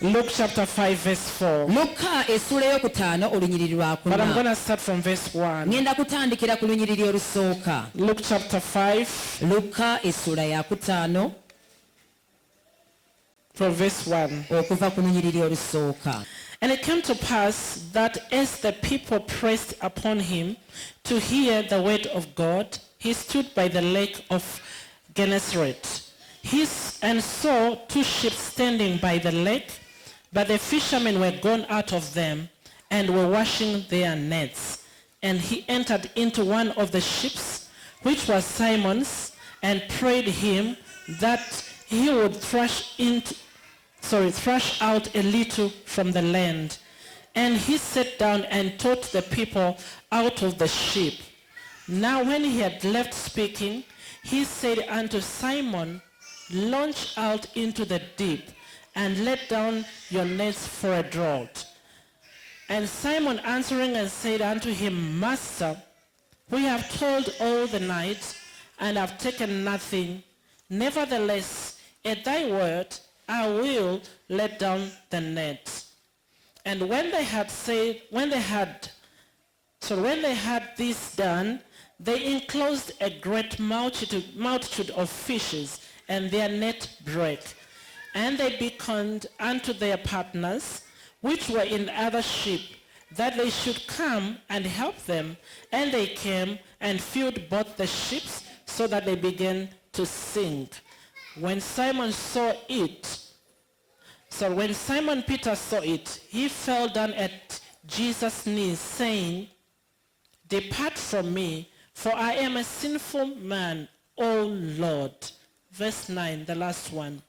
Luke chapter 5 verse 4. Luka essula ey'okutaano olunyiriri lwakuna. But I'm going to start from verse 1. Ngenda kutandikira ku lunyiriri olusooka. Luke chapter 5. Luka essula yakutaano. From verse 1. Okuva ku lunyiriri olusooka. And it came to pass that as the people pressed upon him to hear the word of God, he stood by the lake of Gennesaret. And saw two ships standing by the lake, but the fishermen were gone out of them and were washing their nets. And he entered into one of the ships, which was Simon's, and prayed him that he would thrash out a little from the land. And he sat down and taught the people out of the ship. Now when he had left speaking, he said unto Simon, launch out into the deep, and let down your nets for a draught. And Simon answering and said unto him, Master, we have toiled all the night, and have taken nothing. Nevertheless, at thy word, I will let down the net. And when they had this done, they enclosed a great multitude of fishes, and their net brake. And they beckoned unto their partners, which were in the other ship, that they should come and help them. And they came and filled both the ships, so that they began to sink. When Simon Peter saw it, he fell down at Jesus' knees, saying, Depart from me, for I am a sinful man, O Lord. Verse 9, the last one.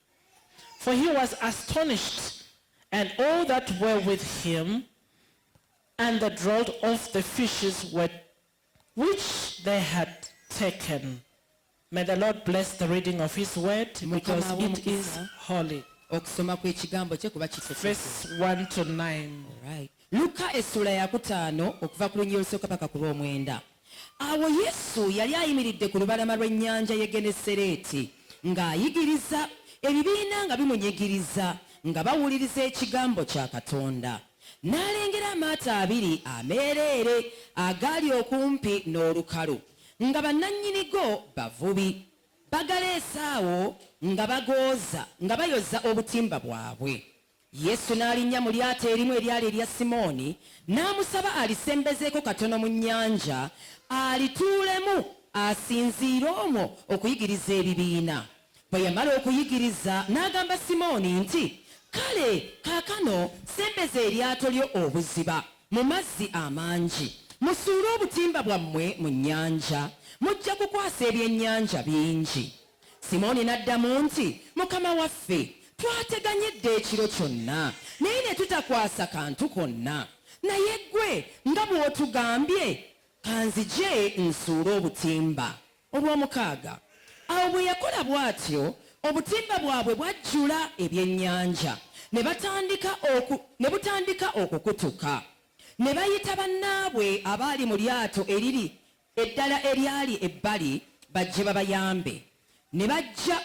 For he was astonished, and all that were with him, and the draught of the fishes which they had taken. May the Lord bless the reading of his word, because it is holy. Verse 1 to 9. Right. Luka essula yakutaano okuva ku lunyiriri olusooka paka ku lw'omwenda. Awo Yesu yali ayimiridde ku lubalama lw'ennyanja y'e Genesareeti ng'ayigiriza, ebibiina nga bimunyigiriza nga bawuliriza ekigambo kya Katonda. N'alengera amaato abiri ameereere agaali okumpi n'olukalu, nga bannannyinigo bavubi, bagaleesa awo nga bagooza, nga bayoza obutimba bwabwe. Yesu n'alinnya mu lyato erimu eryali erya Simooni, n'amusaba alisembezeeko katono mu nnyanja, alituulemu asinziire omwo okuyigiriza ebibiina. Bwe yamala okuyigiriza n'agamba Simooni nti, kale kaakano sembeza eryato lyo obuziba mu mazzi amangi, musuule obutimba bwammwe mu nnyanja, mujja kukwasa ebyennyanja bingi. Simooni n'addamu nti, Mukama waffe, twateganyedde ekiro kyonna, naye ne tutakwasa kantu konna. Naye ggwe nga bw'otugambye, kanzije nsuule obutimba. Olw'omukaaga. Awo bwe yakola bw'atyo, obutimba bwabwe bwajjula ebyennyanja, ne butandika okukutuka. Ne bayita bannaabwe abaali mu lyato eriri eddala eryali ebbali bajje babayambe. Ne bajja,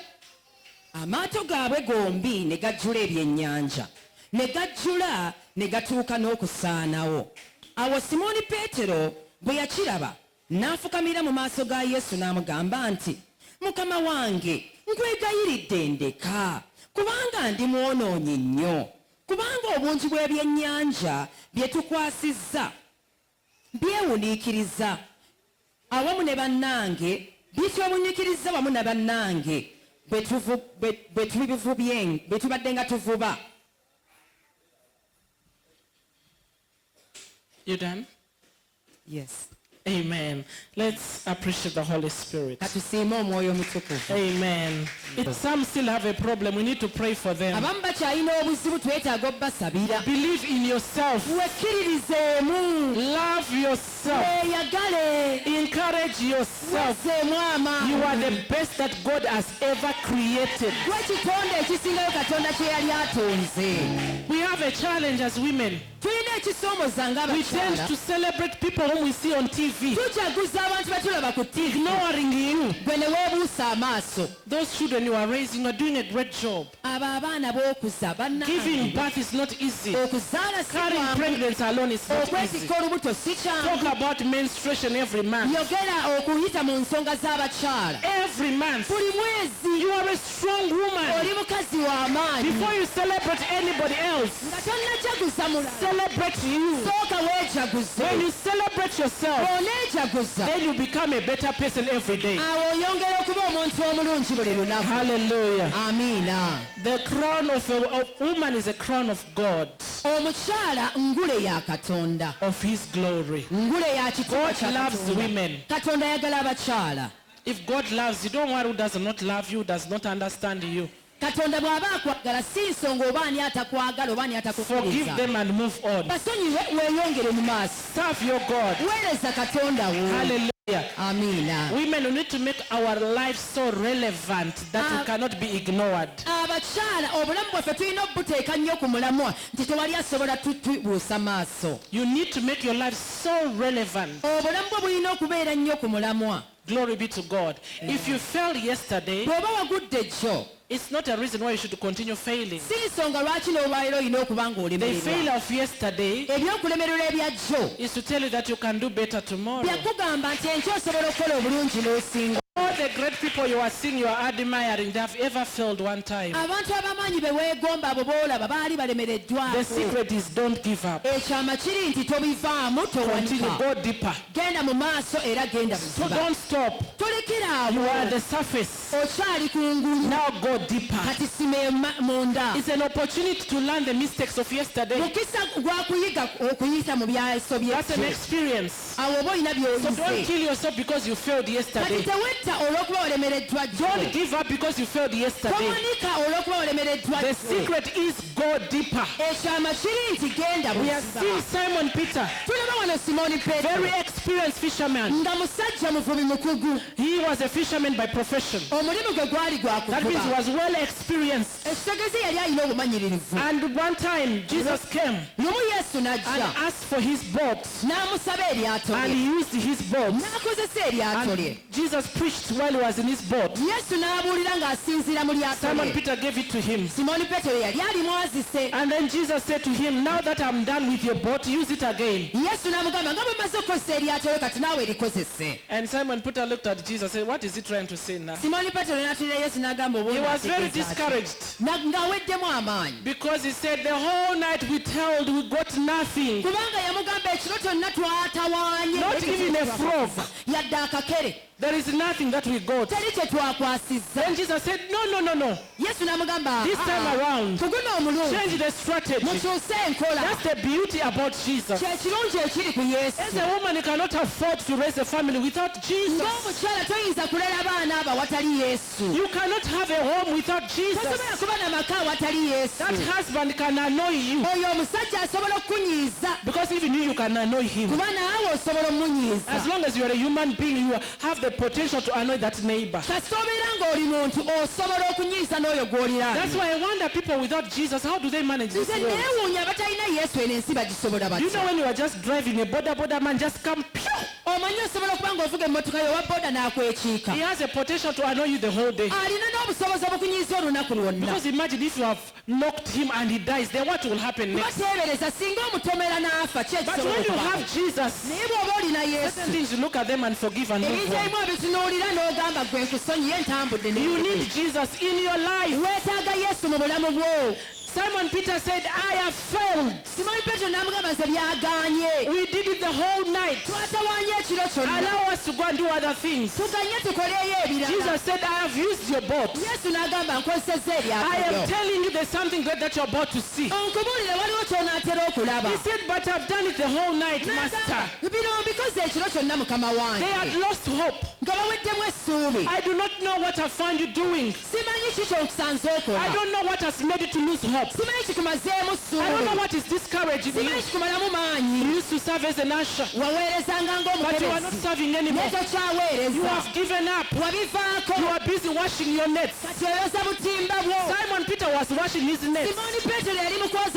amaato gaabwe gombi ne gajjula ebyennyanja, ne gajjula ne gatuuka n'okusaanawo. Awo Simooni Peetero bwe yakiraba, n'afukamira mu maaso ga Yesu n'amugamba nti, Mukama wange, nkwegayiridde ndeka, kubanga ndi mwonoonyi nnyo, kubanga obungi bw'ebyennyanja bye tukwasizza byewuniikiriza awamu ne bannange, bitwewuniikiriza wamu ne bannange bwe tubadde nga tuvuba. You done? Yes. Amen. Let's appreciate the Holy Spirit. Amen. If some still have a problem, we need to pray for them. Believe in yourself. Love yourself. Encourage yourself. You are the best that God has ever created. We have a challenge as women. We tend to celebrate people whom we see on TV, ignoring you. Those children you are raising are doing a great job. Giving birth is not easy. Carrying pregnancy alone is not easy. Talk about menstruation every month. Every month. You are a strong woman. Before you celebrate anybody else, celebrate you. When you celebrate yourself, then you become a better person every day. Hallelujah. The crown of a woman is a crown of God, of his glory. God loves women. If God loves you, don't worry who does not love you, does not understand you. Forgive them and move on. Serve your God. Hallelujah. Women, we need to make our lives so relevant that we cannot be ignored. You need to make your life so relevant. Glory be to God. If you failed yesterday, it's not a reason why you should continue failing. The failure of yesterday is to tell you that you can do better tomorrow. All the great people you are seeing, you are admiring, they have ever failed one time. The secret is don't give up. Continue, go deeper. So don't stop. You are at the surface. Now go deeper. It's an opportunity to learn the mistakes of yesterday. That's an experience. So don't kill yourself because you failed yesterday. Don't give up because you failed yesterday. The secret is go deeper. We have seen Simon Peter, very experienced fisherman. He was a fisherman by profession. That means he was well experienced. And one time Jesus came and asked for his boat. And he used his boat. And Jesus preached while he was in his boat. Simon Peter gave it to him. And then Jesus said to him, now that I'm done with your boat, use it again. And Simon Peter looked at Jesus and said, what is he trying to say now? He was very discouraged because he said the whole night we toiled, we got nothing. Not even a frog. There is nothing that we got. Then Jesus said, no. This time around, change the strategy. That's the beauty about Jesus. As a woman, you cannot afford to raise a family without Jesus. You cannot have a home without Jesus. That husband can annoy you. Because even you can annoy him. As long as you are a human being, you have the potential to annoy that neighbor. That's why I wonder, people without Jesus, how do they manage this world? You know, when you are just driving, a border man just come, he has a potential to annoy you the whole day. Because imagine if you have knocked him and he dies, then what will happen next? But when you have Jesus, certain things you look at them and forgive and move on. You need Jesus in your life. Simon Peter said, I have failed. We did it the whole night. Allow us to go and do other things. Jesus said, I have used your boat. I am telling you there's something great that you're about to see. He said, but I've done it the whole night, Master. They had lost hope. I do not know what I found you doing. I don't know what has made you to lose hope. I don't know what is discouraging you. You used to serve as an usher, but you are not serving anymore. You have given up. You are busy washing your nets. Simon Peter was washing his nets.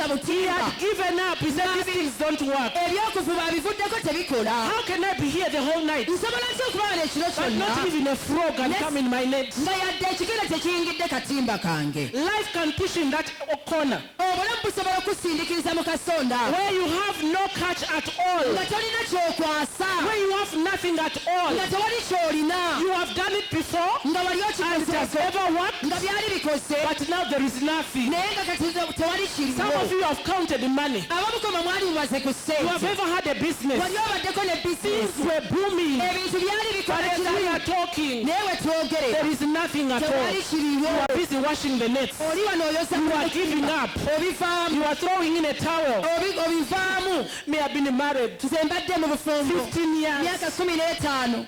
He butimba had given up. He said, these things don't work. ebyokuvuba abivuddeko tebikola How can I be here the whole night? nsobola ntya okubaala ekiro But kyonna not even a frog can come in my net. nga yadde ekigere tekiyingidde katimba kange Life can push in that corner obulamu busobola okusindiikiriza mu kasonda where you have no catch at all, nga tolina kyokwasa where you have nothing at all. nga tewali kyolina You have done it before nga wali and it has okikoze never worked, nga byali bikoze but now there is nothing. naye nga kati tewali Some of kiriwo you have counted the money. abamukoma mwali mubaze ku You have ssente ever had a business. wali obaddeko ne Things bizinesi were booming. ebintu byali bikola But as we kiramu are talking, naye we twogere there is nothing at all. tewali kiriwo You are busy washing the nets. oli wano oyoza You are giving up. obivaamu You are throwing in a towel. obivaamu Me have been married nze mbadde mu bufumbo 15 years. myaka 15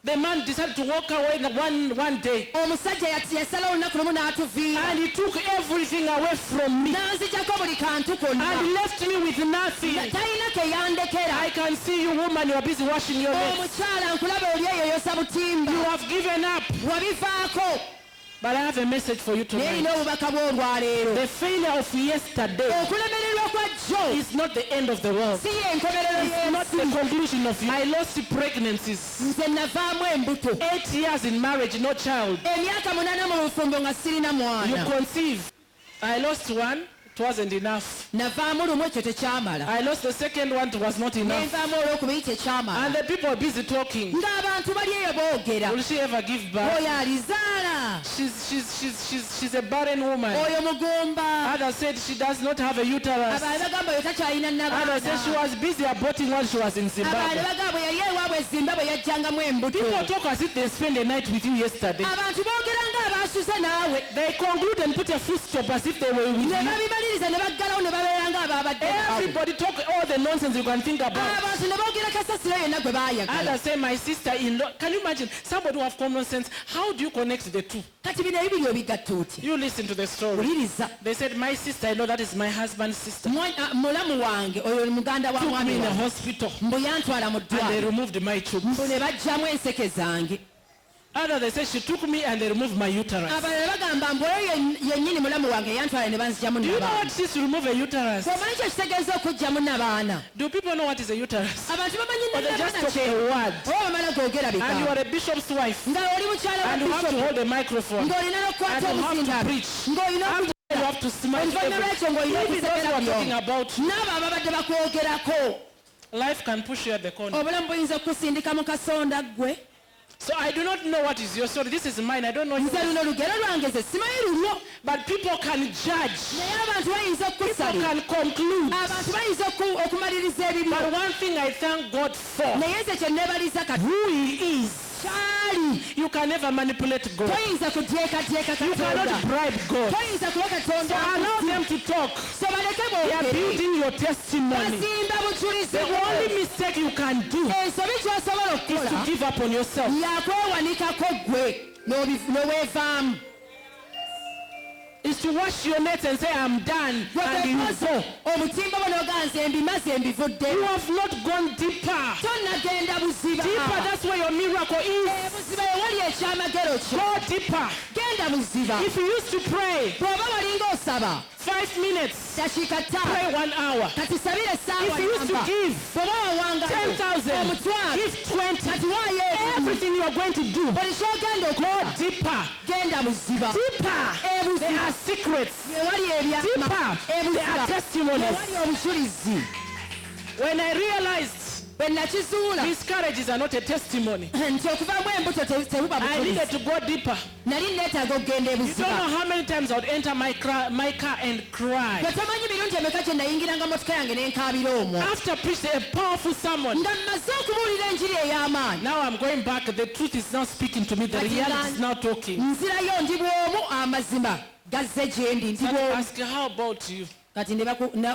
The man decided to walk away one day. omusajja yasalawo olunaku lumu n'atuviira And he took everything away from me. n'anzijjako buli kantu konna And left me with nothing. talina ke yandekera I can see you, woman, you are busy washing your nets. omukyala nkulaba oli eyoyosa butimba You have given up. wabivaako But I have a message for you naye tonight. erina obubaka bw'olwaleero The failure of yesterday okulemererwa kwa jjo is not the end of the world. si y'enkomerero It's not the y'ensi conclusion of it. I lost pregnancies. nze navaamu embuto 8 years in marriage, no child. emyaka 8 mu bufumbo nga sirina You mwana conceive. I lost one. It wasn't enough. navaamu lumu ekyo tekyamala I lost the second one. It was not enough. nenvaamu olwokubiri tekyamala And the people are busy talking. ng'abantu bali eyo boogera Will she ever give birth? oyo alizaala She's a barren woman. oyo mugumba Others said she does not have a uterus. abaali bagamba oyo takyalina Others said she nabaana was busy aborting while she was in abaali Zimbabwe. bagamba bwe yali ewaabwe ezimbabwe yajjangamu embuto People talk as if they spent the night with you yesterday. abantu boogera ng'abaasuze naawe They conclude and put a full stop as if they were with ne you. babimaliriza ne baggalawo ne babeera ng'abaabadde naawe Everybody talk all the nonsense you can think about. abantu ne boogera kasasiro yonna gwe baayagala Others say my sister-in-law. Can you imagine somebody who have common sense? How do you connect the two? kati bino ebibiri obigatta otya You listen to the story. wuliriza They said my sister-in-law, that is my husband's sister, mulamu wange oyo muganda wa took me mwami in a wange hospital mbu yantwala mu and they ddwaliro removed my tube. mbu ne baggyamu enseke zange Others they said she took me and they removed my uterus. abalala bagamba mbu oyo yennyini mulamu wange yantwala ne banzigyamu Do you know what nabaana it is to remove a uterus? omanyi kyo kitegeeza okuggyamu nabaana Do people know what is a uterus? abantu bamanyi Or they just nabaana talk kye a word. oba bamala googera And you bika are a bishop's wife. nga oli mukyala wa And you have to bishopu hold a microphone. ng'olina And n'okukwata you have to omuzindaalo preach. ng'olina After you have to smile to oluvannyuma lwekyo ng'olina everyone. Even those who okusekera are talking byonna about n'abo ababadde bakwogerako life can push you at the corner. obulamu buyinza okusindika mu kasonda ggwe So I do not know what is your story. This is mine. I don't know nze yours. luno lugero lwange ze simanyi lulwo But people can judge. naye abantu bayinza People okusalira can conclude. abantu bayinza okumaliriza ebibyo But one thing I thank God for, naye nze kye neebaliza kati who He is. kyali You can never manipulate God. toyinza kuteekateeka You katonda cannot bribe God. toyinza kuba So katonda allow them to talk. so baleke They are boogere building your testimony. bazimba bujulizi The bwo only mistake you can do ensobi kyosobola is to okukola give up on yourself. yakwewanikako gwe n'oweevaamu Is to wash your nets and say, I'm done. And you go. obutimba bwo n'oganze mbimaze mbivudde You have not gone deeper. tonnagenda buziba Deeper, that's where your miracle is. buziba ewali ekyamagero kyo Go deeper. genda buziba If you used to pray bw'oba walinga osaba 5 minutes, dakiika pray 5 1 hour. kati sabira essaawa If you used to namba. give bw'oba wawanga 10,000, omutwalo give 20. kati waayo Everything you are going to do, buli kyogenda go okukola deeper. genda buziba Deeper. There are secrets. ewali ebyama Deeper. There are testimonies. ewali obujulizi When I realized bwe nakizuula miscarriages are not a testimony, nti okuvaamu embuto tebuba I needed bujulizi to go deeper. nali neetaaga okugenda You don't ebuziba know how many times I would enter my car and cry. gwe tomanyi mirundi emeka gye nayingiranga motoka yange n'enkaabira omwo After preaching a powerful sermon, nga mmaze okubuulira enjiri ey'amaanyi now I'm going back. The truth is now speaking to me. The reality is now talking. nzirayo ndi bw'omu amazima gazze gye ndi ndi Start bw'omu asking, how about you? kati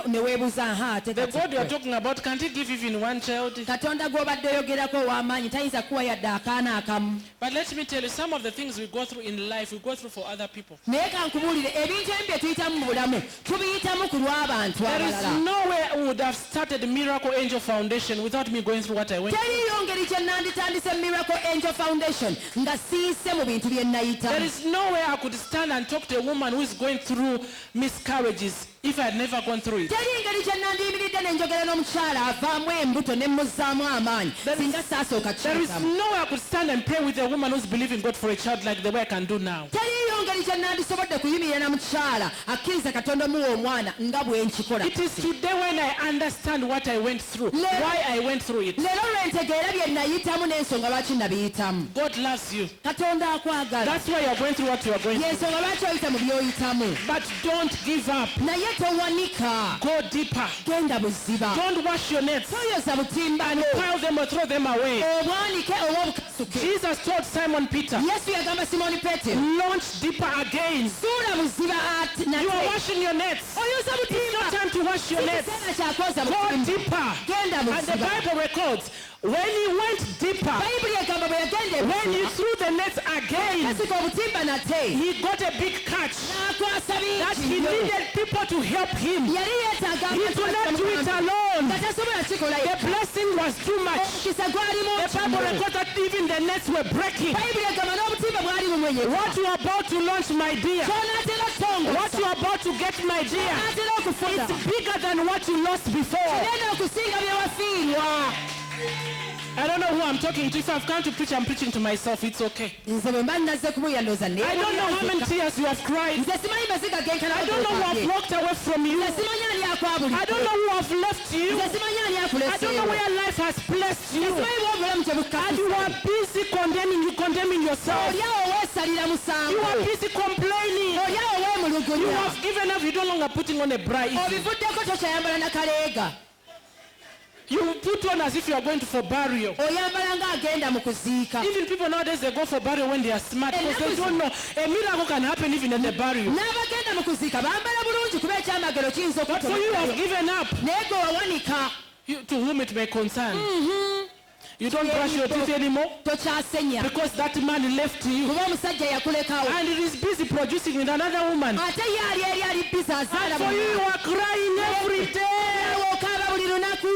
ne weebuuza aha ate The kati God you are gwe. talking about, can't He give even one child? katonda gw'obadde oyogerako ow'amaanyi tayinza kuwa yadde akaana akamu But let me tell you, some of the things we go through in life, we go through for other people. naye kankubuulire ebintu ebi bye tuyitamu mu bulamu tubiyitamu ku lw'abantu There is abalala no way I would have started Miracle Angel Foundation without me going through what I went through. teriyo ngeri kye nanditandise miracle angel foundation nga siise mu bintu bye There nayitamu is no way I could stand and talk to a woman who is going through miscarriages if I had never gone through it. teri ngeri gye nandiyimiridde ne njogera n'omukyala avaamu embuto ne mmuzzaamu amaanyi singa saasooka There is kiyitamu. no way I could stand and pray with a woman who's believing God for a child like the way I can do now. teriyo ngeri gye nandisobodde kuyimirira na mukyala akkiriza katonda omuwa omwana nga bwe nkikola. It is today when I understand what I went through, why I went through it. leero lwe ntegeera bye nayitamu n'ensonga lwaki nabiyitamu. God loves you. katonda akwagala. That's why you're going through what you are going through. yensonga lwaki oyita mu by'oyitamu. But don't give up. naye towanika. Go deeper. genda buziba. Don't wash your nets toyoza butimbano. pile them or throw them away. obwanike oba obukasuke. Jesus told Simon Peter, yesu yagamba simoni petero. launch deeper again. suula buziba ate. You are washing your nets. oyoza It's butimba. not time to wash your nets. kiseera kyakwoza Go butimba. deeper. genda And the buziba. Bible records, when he went deeper, bayibuli egamba bwe yagenda when he ebuziba. threw the nets again, kasika obutimba nate. he got a big catch n'akwasa that he bingi. needed people to help him. yali yeetaaga He could not do it alone. nga tasobola kikola The blessing was too much. omukisa gwalimu The Bible records that even the nets were breaking. bayibuli egamba n'obutimba bwali bumwenyeka. What you are about to launch, my dear, kyonaatera okutongoza. what you are about to get, my dear, kyonaatera okufuna. it's bigger than what you lost before. kinene okusinga bye wafiirwa. I don't know who I'm talking to. If I've come to preach, I'm preaching to myself. It's okay. nze bwe mba nazze kumuyandooza I don't know how many tears you have cried. nze simanyi maziga genkana. I don't know who have walked away from you. nze simanyi ani akwabulidde. I don't know who have left you. nze simanyi ani I don't know akuleseewo. where life has blessed you. simanyi bw'obulamu gye And you are busy condemning yourself. olyawo weesalira You musango. are busy complaining. olyawo You weemulugunya. have given up. You're no longer putting on a bra. obivuddeko tokyayambala na kaleega. You put on as if you are going for burial. oyambala ng'agenda mu kuziika. Even people nowadays, they go for burial when they are smart because they don't know. A miracle can happen even at the burial. n'abagenda mu kuziika bambala bulungi kuba ekyamagero kiyinza But for you, you have okutonayo. given up. naye gwe wawanika. To whom it may concern. You don't brush your teeth anymore tokyasenya. because that man left you. kuba omusajja yakulekawo. And he is busy producing with another woman. ate ye ali eri ali biza azaala And for you, you are crying every day. okaaba buli lunaku.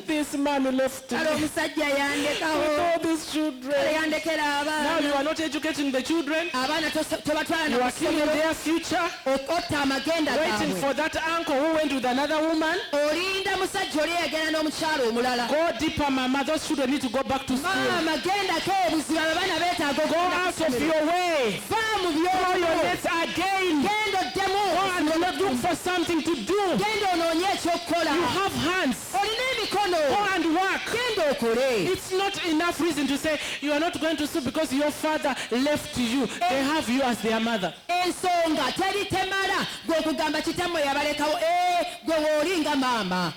This man left kale me omusajja with yandekawo. all these children. yandekera Now you abaana. are not educating the children. abaana tobatwala You na are killing kusomero. their future. otta amagenda Waiting gaabwe. for that uncle who went with another woman. olinda musajja oli yagenda n'omukyalo omulala. Go deeper, mama. Those children need to go back to school. maama genda ko obuzibu abaana beetaaga Go okugenda out ku of ssomero. your way. vaa mu Throw your byoyo. nets again. genda oddemu. Go and look for something to do. genda onoonye ekyokukola. You have hands. olina emikono. Go and work. genda okole. It's not enough reason to say you are not going to school because your father left you. They have you as their mother. ensonga teri temala gwe okugamba kitammwe yabalekawo gwe woolinga maama.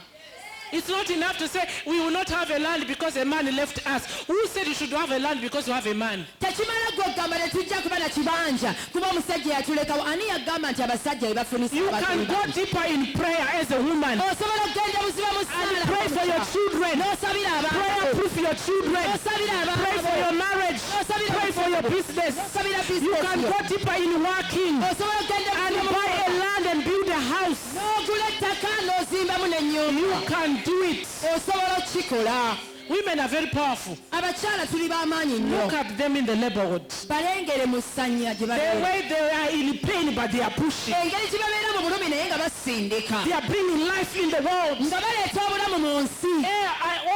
It's not enough to say we will not have a land because a man left us. Who said you should have a land because you have a man? tekimala gwe okugamba tetujja kuba na kibanja kuba omusajja yatulekawo. ani yagamba nti abasajja be bafunisa You can go deeper in prayer as a woman. osobola okugenda buziba mu And pray for your children. n'osabira Prayer abaana proof your children. n'osabira Pray for your marriage. Pray for your business. n'osabira You can go deeper in working osobola okugenda and buy a land and build a house. n'ogula ettaka n'ozimbamu n'ennyumba. You can do it. osobola okukikola. Women are very powerful. abakyala tuli b'amaanyi Look nnyo. at them in the neighborhood. balengere mu ssanya gye The babeera. way they are in pain, but they are pushing. engeri gye babeera mu bulumi naye nga basindika. They are bringing life in the world. nga baleeta obulamu mu nsi.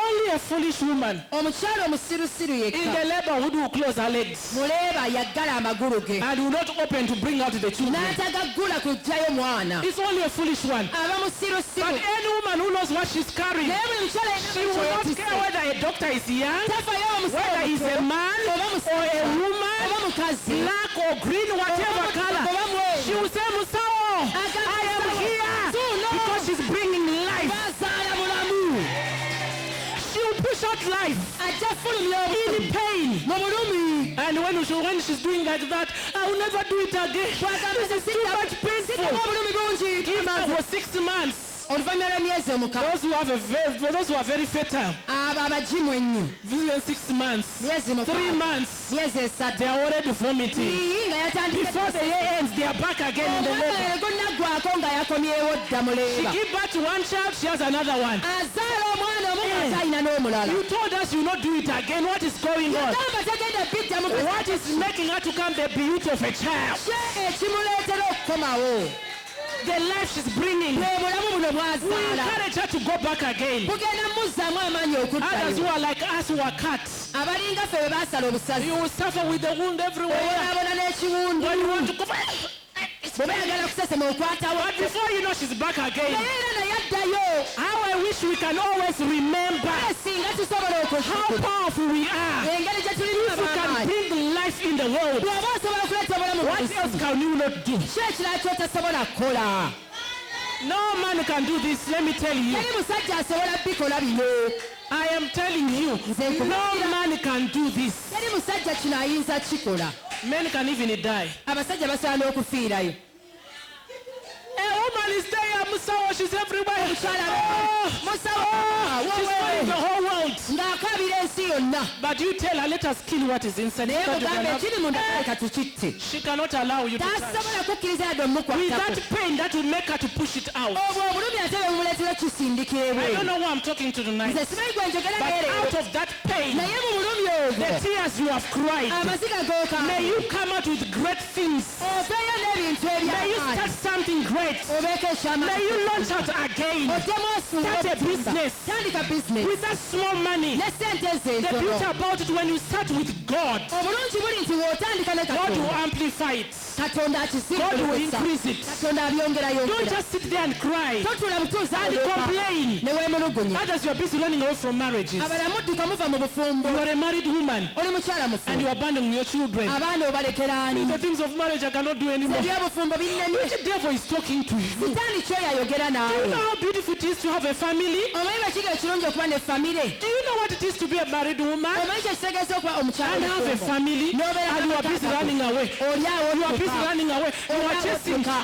Only a foolish woman omukyala omusirusiru in yekka. the neighborhood will close her legs muleeba yaggala amagulu ge. and will not open to bring out the children. n'atagaggula kuggyayo mwana. It's only a foolish one. aba But musirusiru. any woman who knows what she's carrying, naye buli mukyala she will not care yenna whether a doctor is young, tafayo whether he's a man or a oba woman, mukazi. black or green, whatever color. She will say, Musawo, I am here because she's bringing life. bazaala bulamu. She will push out life ajja fulumya in pain. mu bulumi. And when she's doing like that, I will never do it again. This is too much sitamu painful. obulumi bungi. 3 months or 6 months. oluvannyuma lw'emyezi omukaaga. Those who are very fertile, abo abagimu ennyo. within 6 months, myezi 3 mukaaga. months, myezi esatu. they are already vomiting. Iyi nga yatandika. Before the year ends, they are back again in the omwana labor. leero gonnaggwako nga yakomyewo dda She muleeba. give birth to one child, she has another one. azaala omwana omu ate alina n'omulala. You told us you will not do it again. What is going on? gamba tegenda biddamu. What is making her to come the beauty of a child? ki ekimuleetera okukomawo? the life she's bringing. bw'obulamu buno We bwazaala encourage her to go back again. bugenda muzzaamu amaanyi Others who okuddayo are like us who are cut, abalinga ffe bwe baasala obusazi you will suffer with the wound everywhere. obonaabona n'ekiwundu When you want to go, bwe bayagala kusesema okwatawo but before you know she's back again. naye era naye addayo How I wish we can always remember singa tusobola how okuzuukuka powerful we are. engeri gye tulimu If you can ab'amaanyi bring life in the world, bw'oba osobola okuleeta obulamu mu what nsi else can you not do? ki ekirala kyotasobola kukola No man can do this, let me tell you. teri musajja asobola bikola bino I am telling you, no man can do this. teri musajja kino ayinza kikola Men can even die. abasajja basobola n'okufiirayo A woman is there, Musawa, she's everywhere. musawo She's fighting the whole world. ng'akabira ensi yonna But you tell her, let us kill what is inside. naye Because you mugambe cannot- ekiri munda kaleka tukitte She cannot allow you to touch. tasobola kukkiriza yadde With omukwatako that pain, that will make her to push it out. obwo obulumi ate bwe bumuleetera kisindikira I don't ebweru know who I'm talking to tonight. nze simanyi gwe njogera But leero out of that pain, naye mu bulumi the ogwo tears you have cried, amaziga may gooka you come out with great things. oveeyo n'ebintu May you start ebyamaanyi something great. obeeko ekyamaanyi May you launch out again oddemu Start a business. tandika bizinesi with that small money. ne sente ezo The beauty entono about it, when you start with God, obulungi buli nti w'otandika ne God will katonda amplify it. katonda God will akisiimulukusa increase it. katonda Don't abyongerayongera just sit there and cry totula butuuzi and complain. ne weemulugunya Others, you are busy running away from marriages. abala mudduka muva mu bufumbo You are a married woman oli mukyala and mufu you abandon your children. abaana obalekera ani The things of marriage I cannot do anymore. ebyobufumbo binnene Which devil is talking to you? sitaani kyoyo ayogera Do you naawe know how beautiful it is to have a family? omanyi bakiga ekirungi okuba ne famire Do you know what it is to be a married woman omanyi kyekitegeeza okuba omukyala and have a omufumbo family N'obeera and you are busy n'abakazi running away? oli awo You are busy olyoka running away.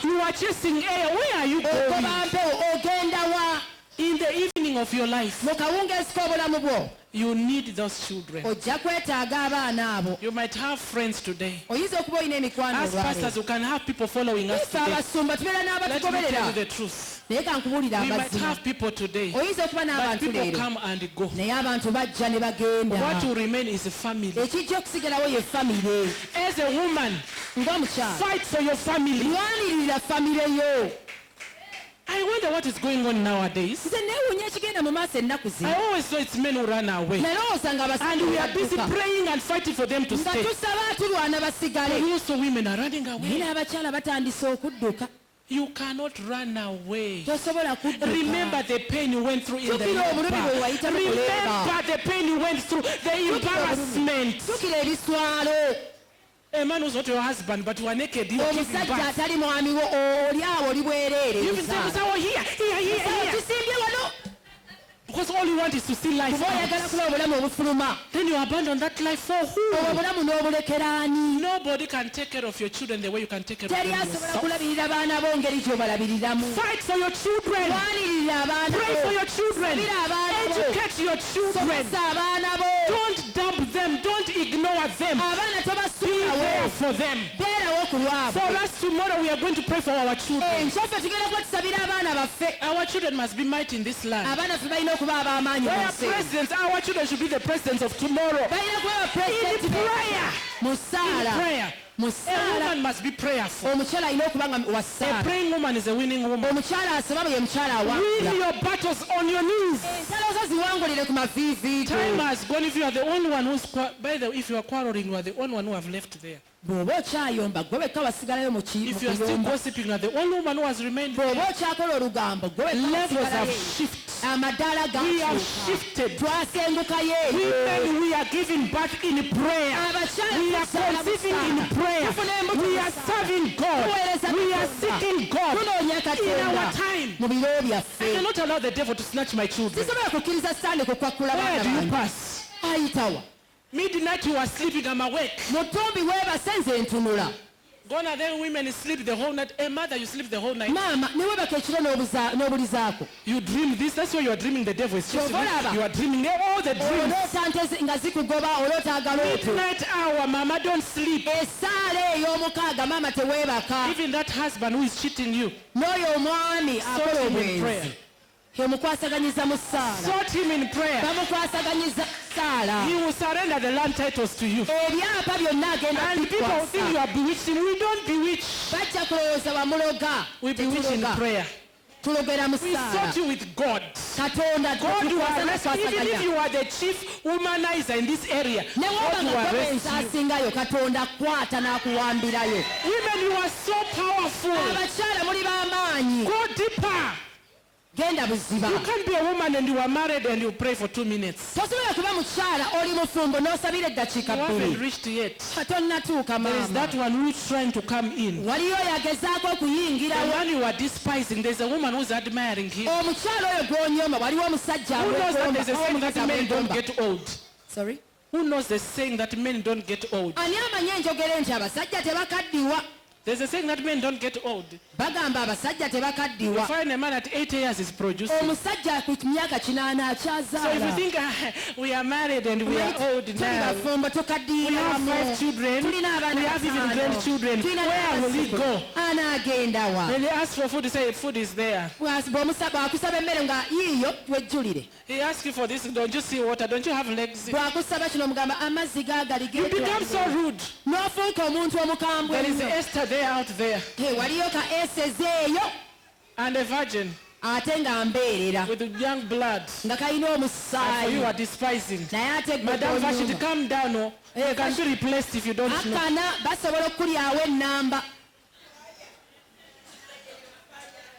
You are chasing air. Where are you going? ogoba mpewo ogenda wa In the evening of your life, mu kawungeezi k'obulamu bwo you need those children. ojja kwetaaga abaana abo You might have friends today. oyinza okuba olina emikwano As pastors, olwaleero you can have people following us ife today. abasumba tubeera Let me n'abatugoberera tell you the truth. naye kankubuulira We might amazima have people today, oyinza okuba but n'abantu people leero come and go. naye abantu bajja ne bagenda What will remain is a family. ekijja okusigalawo ye famire As a woman, ng'omukyala fight for your family. lwanirira famire yo I wonder what is going on nowadays. nze neewuunya ekigenda mu maaso ennaku I zino always saw it's men who run away. nalowooza nga And we are busy abasajja praying and fighting for them to nga stay. tusaba tulwana basigale But also women are running naye away. n'abakyala batandise okudduka You cannot run away. tosobola kudduka Remember the pain you went through in the Tukira obulumi bwe labor. wayitamu ku Remember the pain you went through, the embarrassment. tukira ebiswalo A man who's not your husband, but you are naked. You give him omusajja back. atali mwami wo oli awo oli bwereere You can say, "Oh, here, here, here, here." kisimbye wano Because all you want is to see life kuba oyagala out. kuba obulamu obufuluma Then you abandon that life for who? obwo obulamu n'obulekera ani Nobody can take care of your children the way you can take care of teri them asobola yourself. kulabirira baana bo ngeri gy'obalabiriramu Fight for your children. lwanirira abaana Pray for bo your children. sabira abaana bo Educate your children. somesa abaana bo Don't dump them. Don't ignore them. abaana Be tobasuulawo there for them. beerawo ku For lwabwe us tomorrow, we are going to pray for our children. enkyofe tugenda kuba tusabira abaana baffe Our children must be mighty in this land. abaana ffe balina okuba ab'amaanyi mu We are nsi presidents. Our children should be the presidents of tomorrow. balina kuba bapulezidenti In prayer. mu In ssaala prayer. mu A ssaala woman must be prayerful. omukyala alina okuba nga wa A ssaala praying woman is a winning woman. omukyala asaba bwe ye mukyala Win awangula your battles on your knees. entalo zo ziwangulire ku maviiviigo Time has gone. If you are the only one who's by the if you are quarreling, you are the only one who have left there. bw'oba okyayomba gwe wekka wasigalayo mu If you are still kiyomba gossiping, you are the only woman who has remained there. bw'oba okyakola olugambo gwe wekka Levels have wasigalayo shifted. amadaala We have gakyuka shifted. twasengukayo eyo Women, we are giving birth in prayer. abakyala We are tusaala conceiving in busaala. prayer. Tufuna embuto We are busaala. serving God. Tuweereza We are Katonda. seeking God. tunoonya In katonda our time, mu biro I byaffe cannot allow the devil to snatch my children. sisobola kukkiriza sitaani kukwakkula Where baana do you bange pass? ayitawa Midnight you are sleeping, I'm awake. mu ttumbi weebase nze ntunula Gone are there women sleep the whole night. A mother, you sleep the whole night. maama ne weebaka ekiro n'obulizaako You dream this. That's why you are dreaming the devil is chasing Olaba. you. You are dreaming all the dreams. oloota nte nga zikugoba oloota agalooto Midnight hour, mama, don't sleep. essaala ey'omukaaga maama teweebaka Even that husband who is cheating you. n'oyo omwami akola Soak him in obwenzi prayer. emukwasaganyiza mu ssaala sought him in prayer, bamukwasaganyiza ssaala he will surrender the land titles to you. ebyapa byonna agenda And people think you kubikwasa are bewitching. We don't bewitch. bajja kulowooza bamuloga We bewitch in Tetuloga. prayer. tulogera mu We ssaala sought you with God. katonda God will tukwasa arrest you. Even if nakwasaganya you are the chief womanizer in this area, ne woba God will nga arrest tobenza you. asingayo katonda kwata n'akuwambirayo Women, you are so powerful. abakyala muli b'amaanyi Go deeper. genda buziba You can't be a woman and you are married and you pray for 2 minutes. tosobola kuba mukyala oli mufumbo n'osabira eddakiika You haven't bbiri reached yet. katonnatuuka There is maama that one who's trying to come in. waliyo yagezaako The okuyingirawo one you are despising, there's a woman who's admiring him. omukyala oyo gw'onyooma waliwo omusajja Who knows that there's a saying that amwekomba men don't get old? Sorry? Who knows the saying that men don't get old? ani amanyi enjogere nti abasajja tebakaddiwa There's a saying that men don't get old. bagamba abasajja You tebakaddiwa find a man at 8 years is producing. omusajja ku myaka 8 So if you akyazaala think we are married and we are old tuli now, bafumbo we tukaddiira have wamu 5 children, we tulina abaana have even 5 grandchildren, tulina where will he n'abazzukulu. go? anaagenda wa When they ask for food, they say food is there. bw'akusaba emmere nga yiiyo wejjulire He asks you for this, don't you see water? Don't you have legs? bw'akusaba kino mugamba amazzi gaagali You become so rude. n'ofuuka omuntu omukambwe There is ennyo Esther there out there waliyo ka eseze eyo and a virgin ate nga mbeerera with young blood. nga kalina And for omusaayi you are despising. naye ate Madam Vashti, calm down. Oh. You can be replaced if you don't know. akana basobola okulyawo ennamba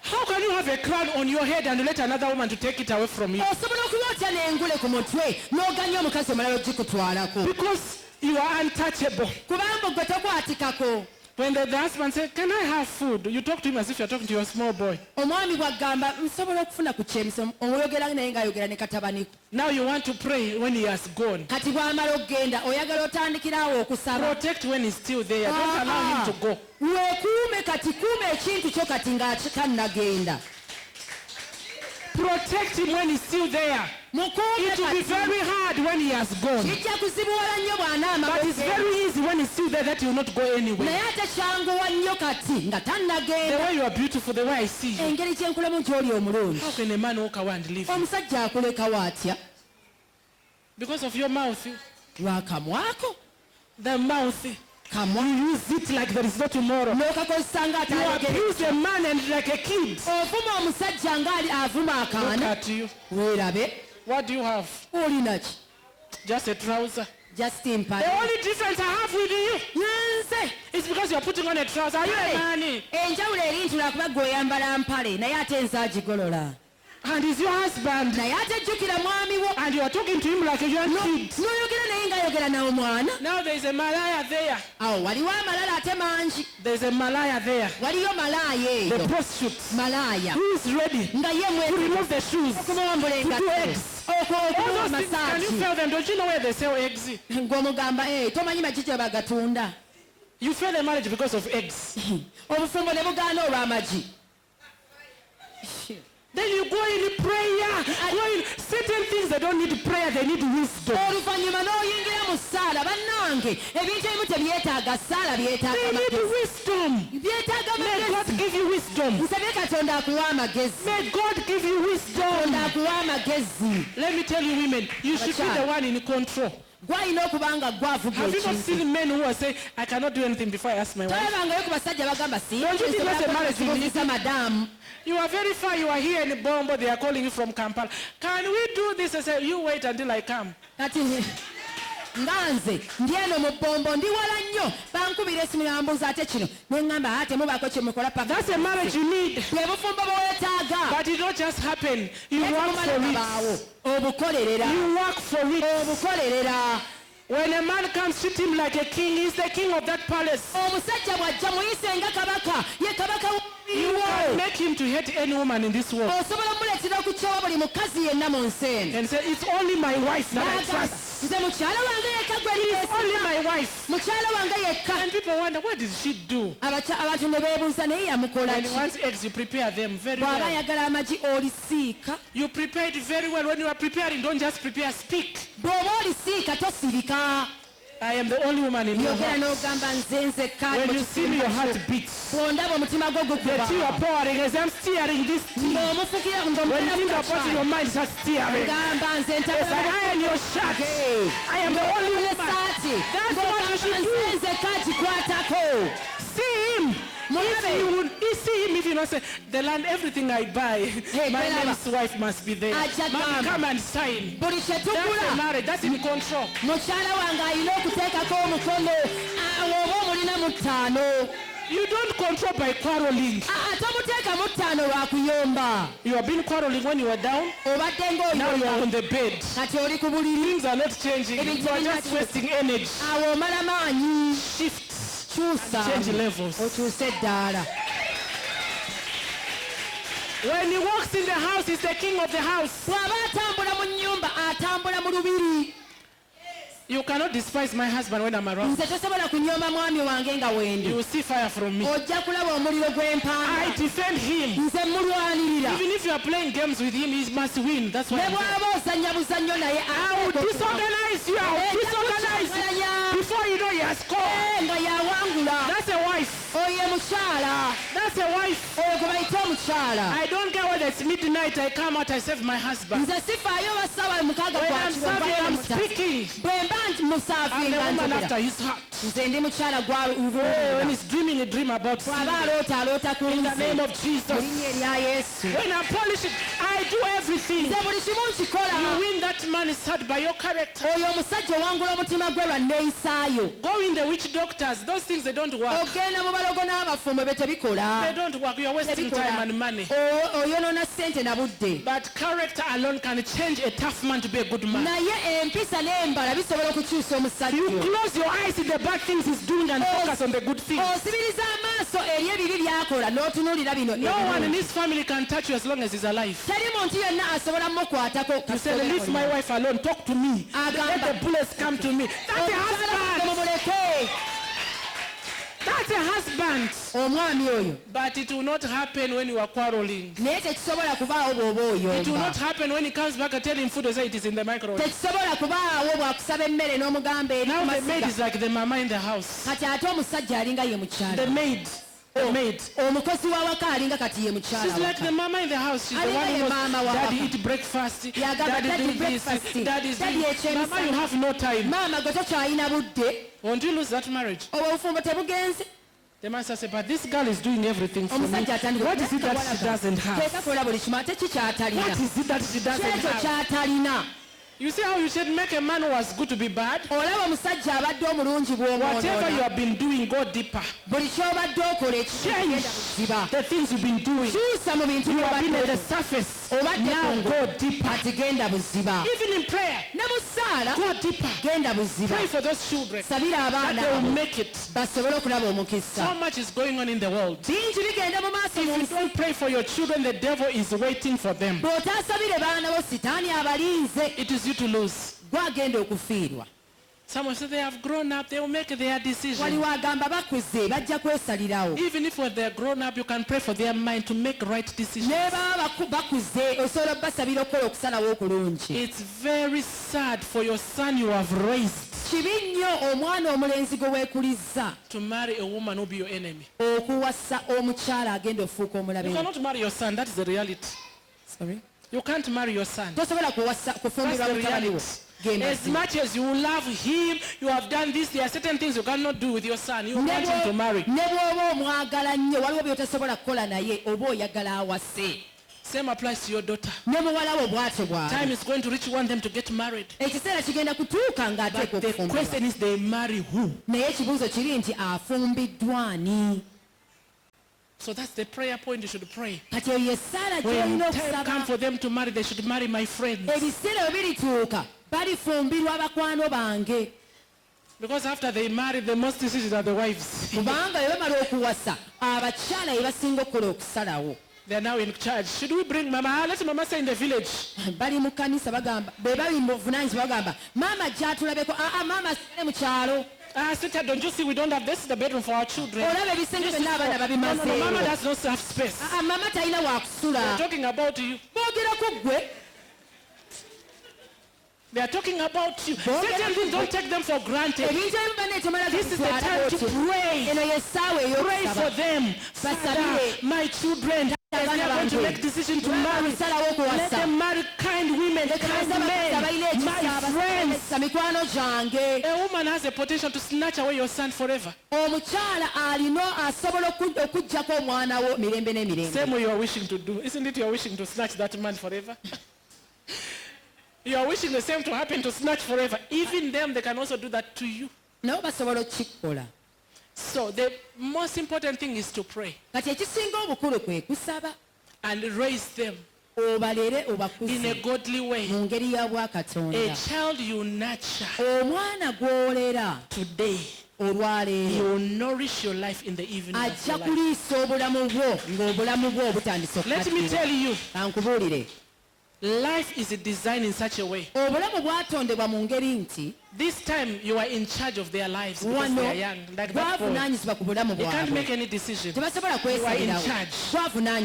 How can you have a crown on your head and let another woman to take it away from you? osobola okulootya n'engule ku mutwe n'oganya omukazi omulala ogikutwalako Because you are untouchable. kubanga gwe tokwatikako When the husband said, can I have food? You talk to him as if you're talking to your small boy. omwami bw'agamba nsobola okufuna ku kyemiso omuyogera naye ng'ayogera ne katabaniku Now you want to pray when he has gone. kati bw'amala okgenda oyagala otandikirawo okusaba Protect when he's still there. Don't allow him to go. weekuume kati kuuma ekintu kyo kati nga tannagenda Protect him when he's still there. mukuume It will be kati very hard when he has gone. kijja kuzibuwala nnyo bw'anaamala But it's okgenda. very easy when he's still there that he will not go anywhere. naye ate kyanguwa nnyo kati nga The tannagenda way you are beautiful, the way I see you. engeri kyenkulamu nti oli omulungi How can a man walk away and leave you? omusajja akulekawo atya Because of your mouth. lwakamwako The mouth. kamwa You use it like there is no tomorrow. n'okakozesa nga You atayogere abuse a man and like a kid. ovuma omusajja ngaali avuma Look akaana at you. weerabe What do you have? olina ki Just a trouser. just The mpale only difference I have with you nze is because you are putting on a trouser. Are you a man? enjawulo eri nti lwakuba gwe oyambala mpale naye ate nze agigolola And he's your husband. naye ate jjukira mwami wo And you are talking to him like a young kid. n'oyogera naye ng'ayogera nawe mwana Now there is a malaya there. awo waliwo amalala ate mangi There is a malaya there. waliyo malaaya The eyo prostitute malaaya who is ready nga ye to mwe remove the shoes. okumuwambula To do engatto eggs. okuwa All those things, can you masaaki fail them? Don't you know where they sell eggs? ng'omugamba tomanyi maki gye bagatunda You fail the marriage because of eggs. obufumbo ne bugaana olw'amagi Then you go in prayer. Go in certain things that don't need prayer, they need wisdom. oluvannyuma n'oyingira mu ssaala bannange ebintu ebimu tebyetaaga ssaala byetaaga They need magezi wisdom. byetaaga May God magezi give you wisdom. nsabye katonda akuwa amagezi May God give you wisdom. katonda akuwa amagezi Let me tell you women, you should be the one in control. gwalina okuba nga gwavuga Have you not ekintu seen men who are saying, I cannot do anything before I ask my wife? tolabangayo ku basajja bagamba Don't you think that's a marriage you need? sisobola madaamu You are very far, you are here in Bombo, they are calling you from Kampala. Can we do this? I say, you wait until I come. kati nga nze ndi eno mu Bombo ndi wala nnyo bankubira esimu yambuuza ate kino neŋŋamba ate mubaako kye mukola paka That's a marriage you need. bwe bufumbo bweweetaaga But it don't just happen. You work for baawo it. obukolerera You work for it. obukolerera When a man comes, treat him like a king. He's the king of that palace. omusajja bw'ajja muyise nga kabaka ye kabaka You can make him to hate any woman in this world. osobola muleetera okukyowa buli mukazi yenna mu nsi eno And say, it's only my wife that I n'agamba trust. nze mukyala wange yekka gwe Only liyeesiga my wife. mukyala wange yekka And people wonder, what did she do? abantu ne beebuuza naye yamukola When he ki wants eggs, you prepare them very bw'aba well. ayagala amagi olisiika You prepare it very well. When you are preparing, don't just prepare, speak. bw'oba olisiika tosirika I am the only woman in your yogera house. n'ogamba nze nzekka When you see me, your heart beats. bw'ondaba omutima gwo The gukuba tea you are pouring as I'm steering this tea. ng'omufukira When you think about it, your ng'omutera mind starts steering. gamba nze As I iron your shirt, I am the only woman. esaati That's what you should nze do. nzekka kikwatako See him. See him if you not say, the land, everything I buy, my Belaba. name's wife must be there. Aja Mommy, gamba. come and sign. buli kye That's a tugula marriage. That's in control. mukyala wange alina okuteekako omukono awo oba omulina mu ttaano You don't control by quarreling. tomuteeka mu ttaano lwa kuyomba You have been quarreling when you were down. obadde Now you are ng'oyo on the bed. kati oli ku buliri Things are not changing. Ebintu You are birina just ki- wasting energy. awo omala maanyi Shift. kyusa Change levels. okyuse eddaala When he walks in the house, he's the king of the house. bw'aba atambula mu nnyumba atambula mu lubiri You cannot despise my husband when I'm around. nze tosobola kunyomba mwami wange nga You wendi will see fire from me. ojja kulaba omuliro I gw'empanga defend him. nze mulwanirira Even if you are playing games with him, he must win. That's why ne I'm there. bw'aba ozannya buzannyo naye I will disorganize you. I will disorganize you. Before you know he has scored. nga yawangula That's a wife. oyo mukyala That's a wife. oyo gwe bayita omukyala I don't care whether it's midnight, I come out, I save my husband. nze sifaayo basaawa mukaaga When I'm serving, I'm speaking. bwe mba I'm the woman musaafinga after his heart. nze ndi mukyala gwa When he's dreaming a dream about bw'aba sin. aloota ku In the name nze of mu Jesus. linnya erya yesu When I'm polishing, I do everything. nze buli kimu nkikola You win that man's heart by your character. oyo omusajja owangula omutima gwe lwa nneeyisaayo Go in the witch doctors. Those things, they don't work. ogenda mu balogo n'abafumo be tebikola They don't work. You are wasting time and money. oyonoona ssente na budde But character alone can change a tough man to be a good man. naye empisa n'embala bisobola okukyusa omusajja You oyo. close your eyes to the bad things he's doing and focus on the good things. osibiriza amaaso eri ebibi byakola n'otunuulira bino No one in ebirungi. his family can touch you as long as he's alive. teri muntu yenna asobola mukwatako You say, leave my wife alone. Talk to me. Let the bullets come to me. That's a husband. mumuleke That's a husband. omwami oyo But it will not happen when you are quarreling. naye tekisobola kubaawo bw'oba It will oyomba not happen when he comes back and tell him food, say it is in the microwave. tekisobola kubaawo bwakusaba emmere n'omugamba eri Now ku the maid masiga is like the mama in the house. kati ate omusajja alinga ye The mukyala maid. The maid. omukozi w'awaka alinga kati ye mukyala She's like the waka. mama in the house. She's the Alinga one who ye knows, mama wa Daddy waka. eat breakfast. Yagamba, Daddy "Daddy do this. breakfast. Daddy is Daddy doing. eky'emisana." Mama, you have no time. maama gwe tokyalina budde Won't you lose that marriage? obwo obufumbo tebugenze The master said, but this girl is doing everything for me. omusajja atandika What is it that she doesn't have? tekakola buli kimu ate kikyatalina What is it that she doesn't kyekyo have? kyatalina You see how you should make a man who was good to be bad? olaba omusajja abadde omulungi Whatever you bw'omwonoona have been doing, go deeper. buli kyobadde okola Change ekigenda buziba the things you've been doing. kyusa mu bintu You have been at the byobadde surface. obadde Now go deeper. kati genda buziba Even in prayer, ne mu ssaala go deeper. genda buziba Pray for those children sabira that abaana they will abo make it. basobole okulaba omukisa So much is going on in the world. bingi bigenda mu maaso mu If you nsi don't pray for your children, the devil is waiting for them. bw'otaasabire baana bo sitaani abalinze It is you to lose. gwagenda okufiirwa Someone said they have grown up, they will make their decision. waliwo agamba bakuze bajja kwesalirawo Even if when they're grown up, you can pray for their mind to make right decisions. ne baba bakuze osobola basabira okukola okusalawo okulungi It's very sad for your son you have raised kibi nnyo omwana omulenzi gwe weekuliza to marry a woman who will be your enemy. okuwasa omukyala agenda ofuuka You omulabe cannot marry your son, that is the reality. You can't marry your son. tosobola kufumbirwa That's the mutabani wo reality. Genda As zi. much as you love him, you have done this, there are certain things you cannot do with your son. You want him to marry. ne bw'oba omwagala nnyo waliwo byotasobola kukola naye oba oyagala awase Same applies to your daughter. ne muwala wo bw'atyo Time bw'ali is going to reach, you want them to get married. ekiseera kigenda kutuuka ng'ateeka But the okufumbirwa question is, they marry who? naye ekibuuzo kiri nti afumbiddwa ani So that's the prayer point you should pray. kati eyo yessaala When gyolina time okusaba comes for them to marry, they should marry my friends. ebiseera bwe birituuka balifumbirwa abakwano bange Because after they marry, the most decisions are the wives. kubanga bwe bamala okuwasa abakyala be basinga okukola okusalawo They are now in charge. Should we bring Mama? Let Mama stay in the village. bali mu kkanisa bagamba be bali mu buvunaanyizibwa bagamba maama gyatulabeko aa maama asire mu kyalo Sister, don't you see we don't have this is the bedroom for our children? olaba ebisenge byonna abaana No, mama babimazeewo does not have space. aa maama talina We're waakusula talking about you. boogerako ggwe They are talking about you. Certain things, don't take them for granted. This is the time to pray. Pray for them. Father, my children, they are going to make decision to marry. Let them marry kind women, kind men, my friends. A woman has the potential to snatch away your son forever. Same way you are wishing to do. Isn't it you are wishing to snatch that man forever? You are wishing the same to happen to snatch forever. Even them, they can also do that to you. So the most important thing is to pray and raise them in a godly way. A child you nurture today, you will nourish your life in the evening of your life. Let me tell you, life is designed in such a way. This time you are in charge of their lives because they are young. Like that boy. They can't make any decision. You are in charge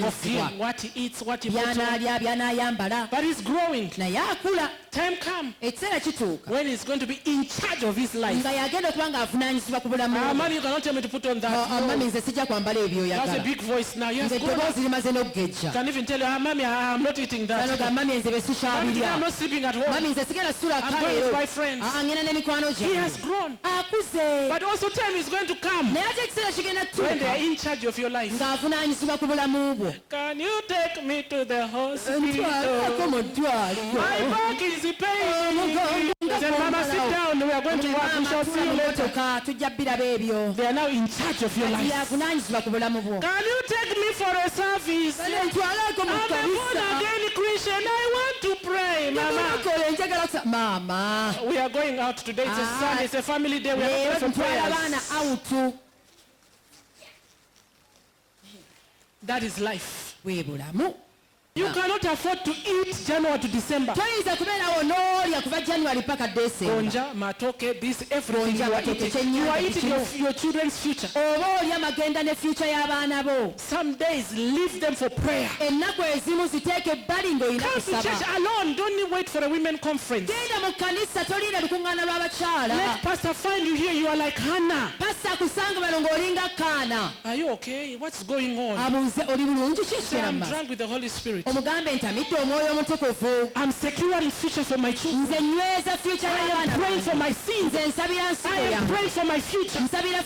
of him, what he eats, what he puts on. But he's growing. Time comes when he's going to be in charge of his life. Mommy, you cannot tell me to put on that. That's a big voice now. Yes, you can even tell her, Mommy, I'm not eating that. I'm not sleeping at home. I'm going with my friends. He has grown. But also time is going to come when they are in charge of your life. Can you take me to the hospital? My back is paining. Said, Mama, sit down. We are going to work. We shall see you later. They are now in charge of your life. Can you take me for a service? I'm a born again Christian. I want to pray, Mama. We are going out today. It's a Sunday. It's a family day. We are going for prayers. That is life. You cannot afford to eat January to December. Onja, matoke, this, everything you are eating. You are eating your children's future. Some days, leave them for prayer. Come to church alone. Don't wait for a women conference. Let pastor find you here. You are like Hannah. Are you okay? What's going on? Say, I'm drunk with the Holy Spirit. I'm securing future for my children. I am praying for my sins. I am praying for my future.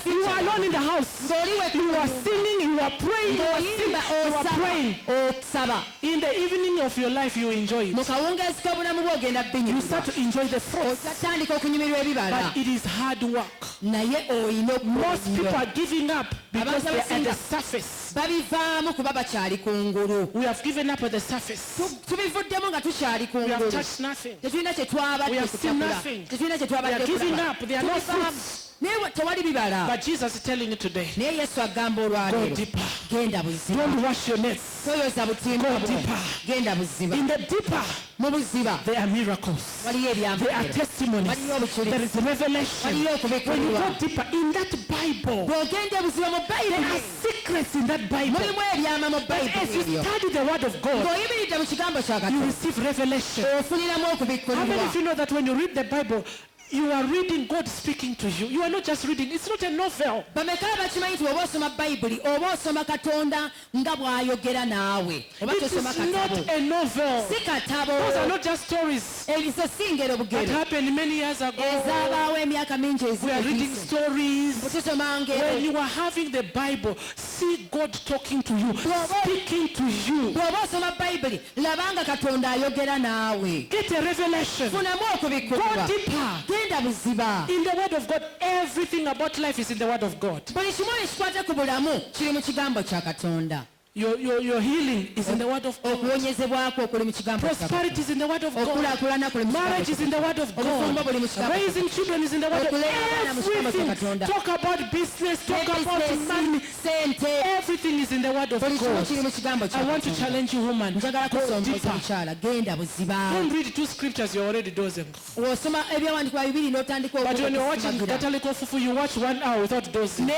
You are alone in the house. You are singing, you are praying, you are singing, you are praying. In the evening of your life, you enjoy it. You start to enjoy the fruits. But it is hard work. Most people are giving up because they are at the surface. We have given up at the surface. We have touched nothing. We have seen nothing. They are giving up. They are not fruits. But Jesus is telling you today, go deeper. Don't wash your nets. Go deeper. In the deeper, there are miracles. There are testimonies. There is revelation. When you go deeper in that Bible, there are secrets in that Bible. But as you study the Word of God, you receive revelation. How many of you know that when you read the Bible, you are reading God speaking to you? You are not just reading. It's not a novel. It is not a novel. Those are not just stories that happened many years ago. We are reading stories. When you are having the Bible, see God talking to you, speaking to you. Get a revelation. Go deeper. In the Word of God, everything about life is in the Word of God. Your healing is in the Word of God. Prosperity is in the Word of God. Marriage is in the Word of God. Raising children is in the Word of God. Everything. Talk about business. Talk about money. Everything is in the Word of God. I want to challenge you, woman. Go deeper. Don't read two scriptures. You're already dozing. But when you're watching Catholic Fufu, you watch 1 hour without dozing.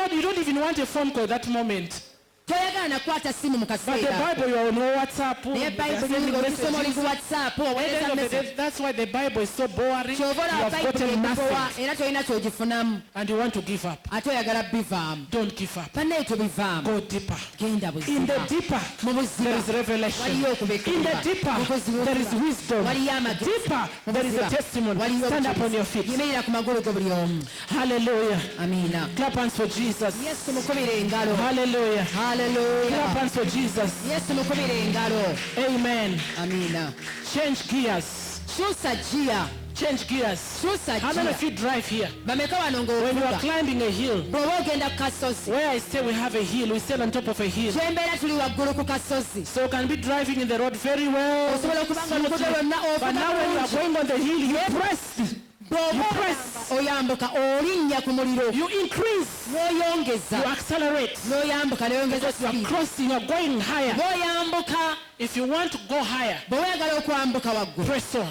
You don't even want a phone call at that moment. toyagala nakwata simu mu But the kaseera Bible, you are on WhatsApp. naye you are bayibuli sending ng'ogisoma oli ku messages. whatsapp At the oweereza end of the message day, that's why the Bible is so boring. You kyova olaba have bayibuli gotten egibowa nothing. era tolina kyogifunamu And you want to give up. ate oyagala bivaamu Don't give up. bannaye tobivaamu Go deeper. genda In the buziba deeper, mu there buziba is revelation. waliyo okubekera In the deeper, there is wisdom. waliyo amagezi Deeper, there is a testimony. waliyo Stand up on your feet. yimirira ku magulu ge buli omu Hallelujah. amiina Clap hands for Jesus. yesu mukubire engalo Hallelujah. Clap haleluya hands for Jesus. yesu mukubire engalo Amen. amiina Change gears. kyusa giya Change gears. kyusa How many giya of you drive here? bameka wano When you are ng'ovuga climbing a hill, bw'oba ogenda ku kasozi where I stay, we have a hill. We stand on top of a hill. kyembeera tuli waggulu ku kasozi So you can be driving in the road very well. osobola okuba nga oluguudo smoothly. lwonna But now when you are ovuga going on the hill, you press. bw'oba press. oyambuka olinnya ku muliro You increase. You n'oyongeza accelerate. n'oyambuka n'oyongeza Because you are speed. crossing, you are going higher. bw'oyambuka If you want to go higher, bwe weeyagala okwambuka waggulu press on.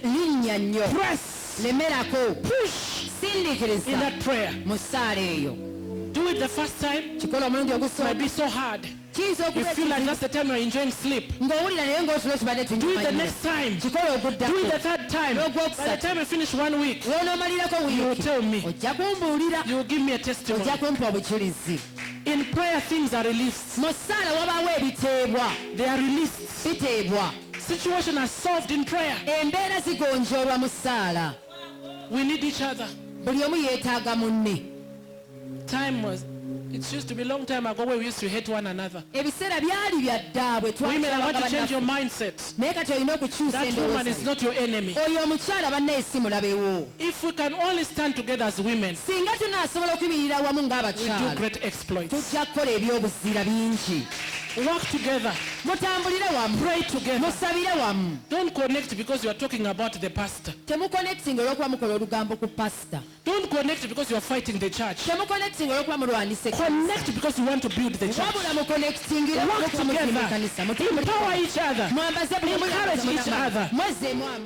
linnya nnyo Press. lemerako Push in sindikiriza that prayer. mu ssaala eyo Do it the first time. kikola omulundi It might ogusooka be so hard. kiyinza You okuba feel like that's the time you are enjoying sleep. ng'owulira naye ng'otulo kibadde Do it the tunyumanyira next time. kikola Do it the oguddako third time. By the time you finish 1 week, lw'onoomalirako you will wiiki tell me. ojja kumbuulira You will give me a testimony. ojja kumpa obujulizi In prayer, things are released. mu ssaala wabaawo ebiteebwa They are released. biteebwa Situations are solved in prayer. embeera zigonjoolwa mu ssaala We need each other. buli omu yeetaaga munne Time was, it used to be a long time ago where we used to hate one another. ebiseera byali bya ddaabwe Women, I want to change your twakabannaffe mindset. naye kati olina okukyusa That woman is endowooza not your enemy. oyo omukyala bannaye si mulabewo If we can only stand together as women, singa tunaasobola okuyimirira wamu we do ng'abakyala great exploits. tujja kukola ebyobuzira bingi Work together. mutambulire wamu Pray together. musabire wamu Don't connect because you are talking about the pastor. temukonekitinga olw'okuba mukola olugambo ku pasita Don't connect because you are fighting the church. temukonekitinga olw'okuba mulwanisa Connect because you want to build the church. wabula mukonekitingire Work olw'okuba mutimba together. ekkanisa Empower each other. mwambaze buli Encourage each other. mwezeemu ama